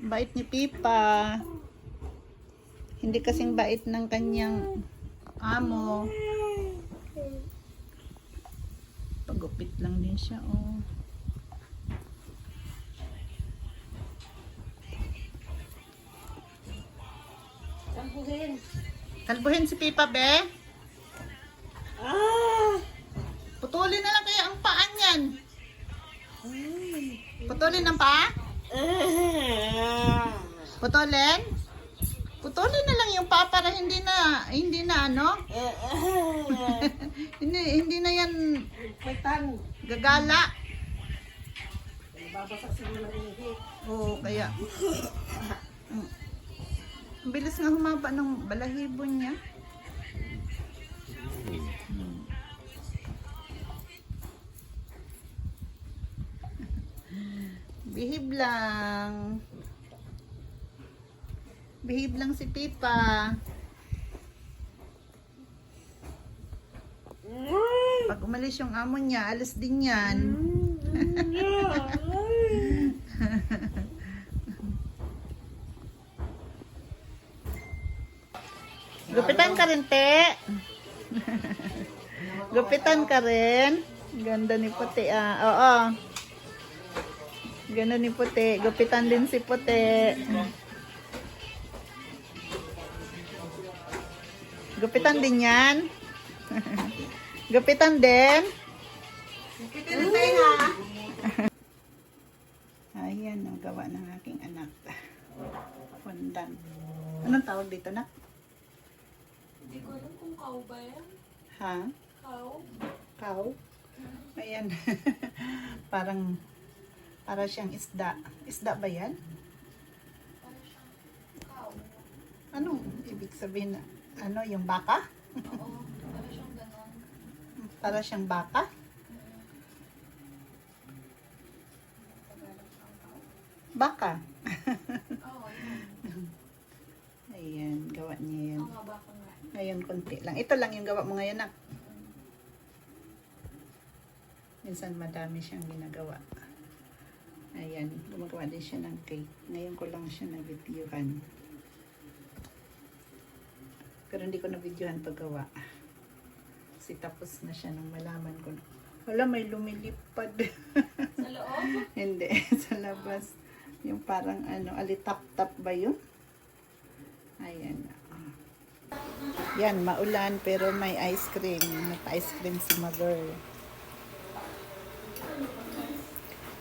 Bait ni Pipa. Hindi kasing bait ng kanyang amo. Pagupit lang din siya, oh. Kalbuhin. Kalbuhin si Pipa, be. Ah! Putulin na lang kaya ang paa niyan. Putulin ang paa? Putulin? Putulin na lang yung paa para hindi na ano? hindi na yan Pagtan. gagala. Babasa sila ng ihi. Oo, kaya. Ang bilis nga humaba ng balahibo niya. Behave lang. Behave lang si Pipa. Pag umalis yung amo niya, alas din yan. Gupitan ka rin, te. Gupitan ka rin. Ganda ni Puti, ah. Oo. Ganda ni Puti. Gupitan din si Puti. Gupitan din yan. Gupitan din. Gupitan na tayo nga. Ayan, ang gawa ng aking anak. Fondant. Anong tawag dito, nak? Hindi ko alam kung cow ba yan. Ha? Cow? Cow? Ayan. Para siyang isda. Isda ba yan? Para siyang cow. Anong ibig sabihin na? Ano, yung baka? Oo, para siyang ganon. Para siyang baka? Baka. Oo, yun. Ayan, gawa niya yan. Ang haba ko nga. Ngayon, konti lang. Ito lang yung gawa mo ngayon, nak. Minsan madami siyang ginagawa. Ayan, gumagawa din siya ng cake. Ngayon ko lang siya na-videohan. Pero hindi ko na-videohan paggawa. Kasi tapos na siya nang malaman ko. Wala, may lumilipad. Sa loob? Hindi, sa labas. Yung parang ano, alitap-tap ba yun? Ayan. Yan, maulan pero may ice cream. Napa-ice cream si Mother.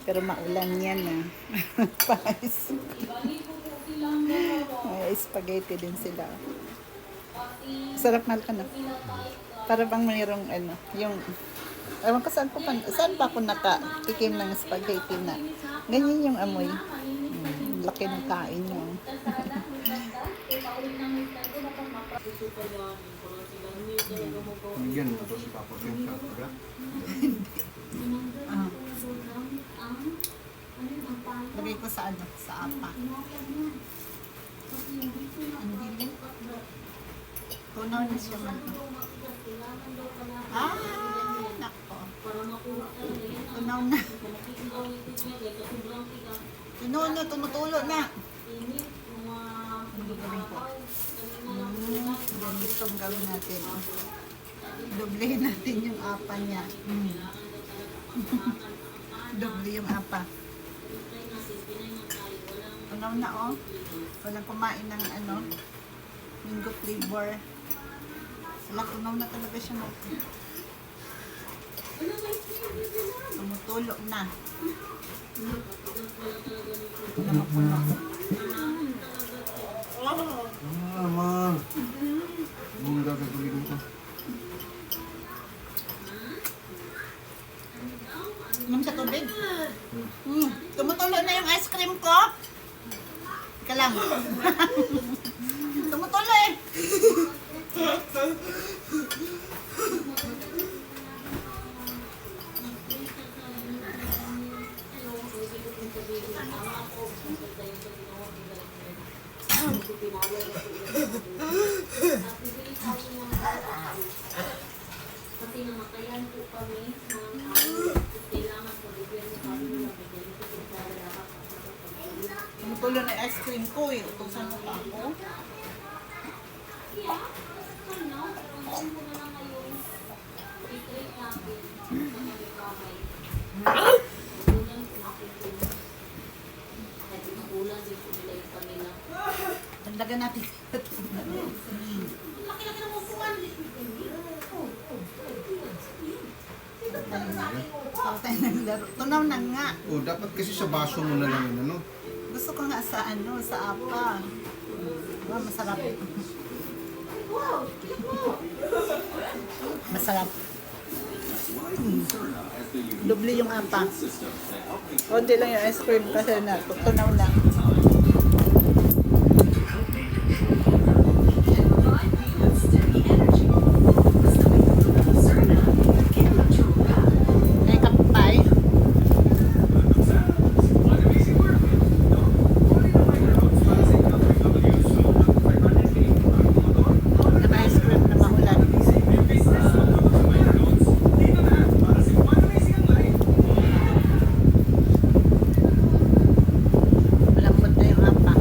Pero maulan yan ah. Pa-ice. May spaghetti din sila. Sarap na ka na. Para bang mayroong ano, yung ewan ko saan ba ako nakatikim ng spaghetti na ganyan yung amoy. Laki ng kain nyo. Yan, tapos tapos yung shot. Lagay ko sa ano, sa apa. Ang dilim. Tunaw na siya man. Ah, nako. Tunaw na. Tunaw na, tumutulo na. Ano gawin ko? Ganito ang gawin natin. Doblehin natin yung apa niya. Doble yung apa. Tunaw na oh. Walang kumain ng ano, mango flavor. Wala, tunaw na talaga siya mo. Tumutulo na. Napuno. Ma. Ang gagawin ko. Inom sa tubig. Tumutulo na yung ice cream ko. Ika lang. Tumutulo eh. Kasi namatayan po kami ng kailangan sa gobyerno kami ng bigyan ko sa dapat Ano tulo na ice cream ko eh. Utusan mo pa ako. Ano? Pansin mo na lang ngayon. I-treat natin. Ano yung kamay. Ulan po natin yun. Kahit yung ulan, di po nila yung kanila. Tandagan natin. Laki-laki ng upuan. Tayo ng laro. Tunaw na nga. Oh, dapat kasi sa baso mo na lang yun, ano? Gusto ko nga sa ano, sa apa. Diba, masarap. Masarap. Doble yung apa. Konti lang yung ice cream kasi na tunaw na. May kapay. Naka-ice cream na maulan. Malambot na yung apa.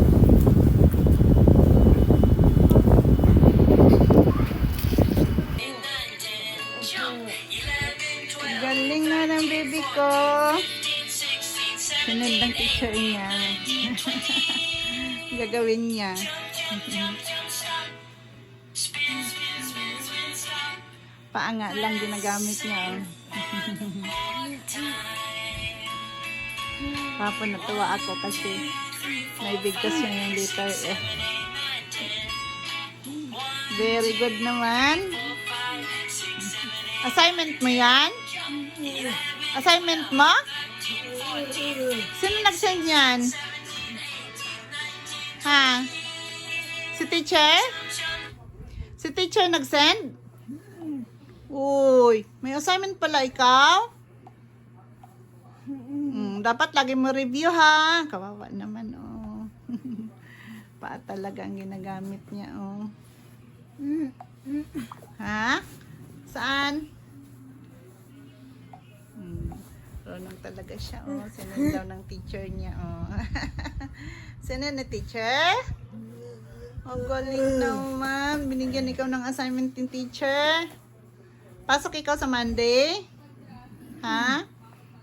Galing na ng baby ko. Sunod ng teacher niya. Gagawin niya. Paanga lang ginagamit niya. Oh. Papa, natuwa ako kasi naibigkas niya yung letter F. Very good naman. Assignment mo yan? Assignment mo? Sino nag-send yan? Ha? Si teacher? Si teacher nag-send? Uy, may assignment pala ikaw? Dapat lagi mo review ha. Kawawa naman oh. Pa talaga ang ginagamit niya oh. Ha? Saan? Ronong talaga siya oh. Sinunod daw ng teacher niya oh. Sino na teacher? Ang galing naman. Binigyan ikaw ng assignment ng teacher. Pasok ikaw sa Monday? Ha?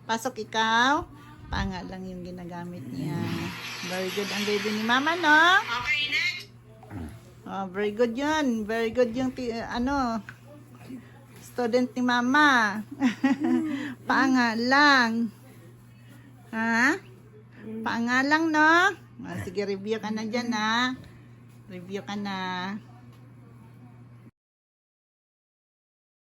Pasok ikaw? Panga lang yung ginagamit niya. Very good ang baby ni mama, no? Okay, next. Oh, very good yun. Very good yung student ni mama. Panga lang. Ha? Panga lang, no? Oh, sige, review ka na dyan, ha? Review ka na.